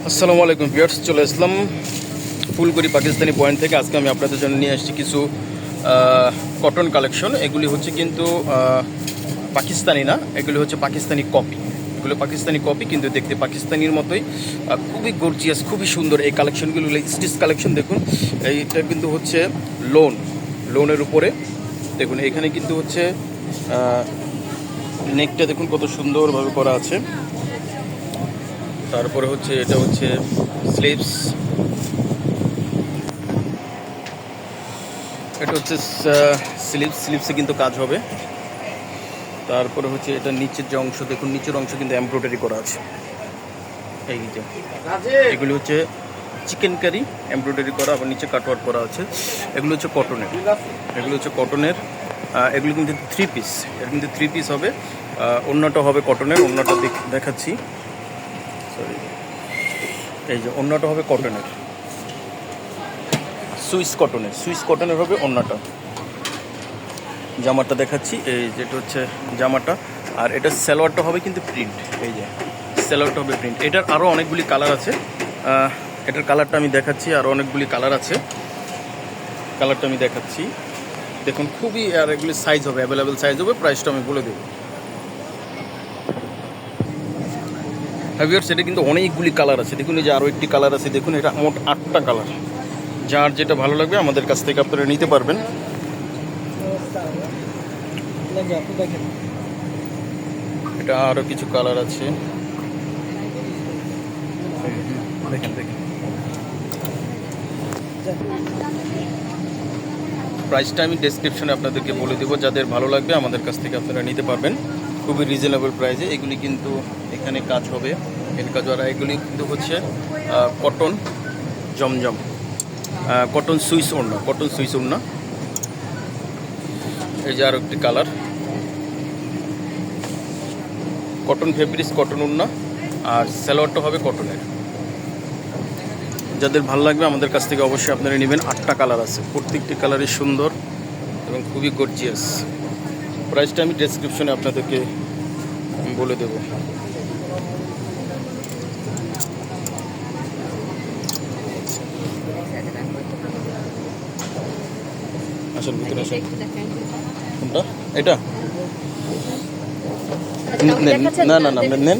আসসালামু আলাইকুম ভিউয়ার্স, চলে আসলাম ফুলকড়ি পাকিস্তানি পয়েন্ট থেকে। আজকে আমি আপনাদের জন্য নিয়ে আসছি কিছু কটন কালেকশন। এগুলি হচ্ছে কিন্তু পাকিস্তানি না, এগুলি হচ্ছে পাকিস্তানি কপি। এগুলো পাকিস্তানি কপি কিন্তু দেখতে পাকিস্তানির মতোই, খুবই গর্জিয়াস, খুবই সুন্দর। এই কালেকশনগুলো স্টিচ কালেকশন দেখুন। এইটা কিন্তু হচ্ছে লোনের উপরে দেখুন। এখানে কিন্তু হচ্ছে নেকটা দেখুন কত সুন্দরভাবে করা আছে। তারপরে হচ্ছে এটা হচ্ছে স্লিভস, এটা হচ্ছে স্লিভসে কিন্তু কাজ হবে। তারপরে হচ্ছে এটা নিচের যে অংশ দেখুন, নিচের অংশ কিন্তু এমব্রয়ডারি করা আছে। এই যে এগুলি হচ্ছে চিকেন কারি এমব্রয়ডারি করা, আবার নিচে কাটওয়ার্ক করা আছে। এগুলো হচ্ছে কটনের, এগুলো কিন্তু থ্রি পিস। এর কিন্তু থ্রি পিস হবে। অন্যটা হবে কটনের। অন্যটা দেখাচ্ছি, সরি, এই যে অন্যটা হবে কটনের, সুইস কটনের হবে অন্যটা। জামাটা দেখাচ্ছি, এই যেটা হচ্ছে জামাটা। আর এটা সালোয়ারটা হবে কিন্তু প্রিন্ট। এই যে সালোয়ারটা হবে প্রিন্ট। এটার আরও অনেকগুলি কালার আছে। এটার কালারটা আমি দেখাচ্ছি, আরও অনেকগুলি কালার আছে। কালারটা আমি দেখাচ্ছি দেখুন, খুবই, আর এগুলি সাইজ হবে, অ্যাভেলেবেল সাইজ হবে। প্রাইসটা আমি বলে দেবো। ভিউয়ার্স, এটা কিন্তু অনেকগুলি কালার আছে দেখুন। এই যে আরও একটি কালার আছে দেখুন। এটা মোট 8টা কালার। যার যেটা ভালো লাগবে আমাদের কাছ থেকে আপনারা নিতে পারবেন। এটা আরও কিছু কালার আছে, দেখেন। প্রাইসটা আমি ডেসক্রিপশনে আপনাদেরকে বলে দেবো। যাদের ভালো লাগবে আমাদের কাছ থেকে আপনারা নিতে পারবেন খুবই রিজনেবল প্রাইসে। এগুলি কিন্তু এখানে কাজ হবে, এর কাজ। আর এগুলি কিন্তু হচ্ছে কটন জমজম, কটন সুইস ওড়না। এই যে আরও একটি কালার, কটন ফেব্রিক্স, কটন ওড়না, আর সালোয়ারটা হবে কটনের। যাদের ভালো লাগবে আমাদের কাছ থেকে অবশ্যই আপনারা নেবেন। 8টা কালার আছে, প্রত্যেকটি কালারই সুন্দর এবং খুবই গর্জিয়াস। প্রাইসটা আমি ডেসক্রিপশনে আপনাদেরকে বলে দেব। আসল ভিতরে আসেন। কোনটা? এটা না, আপনি নেন,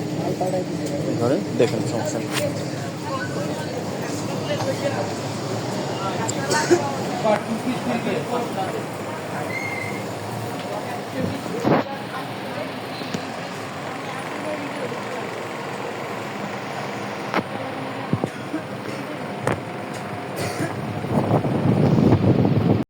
ধরেন, দেখেন, সমস্যা নেই।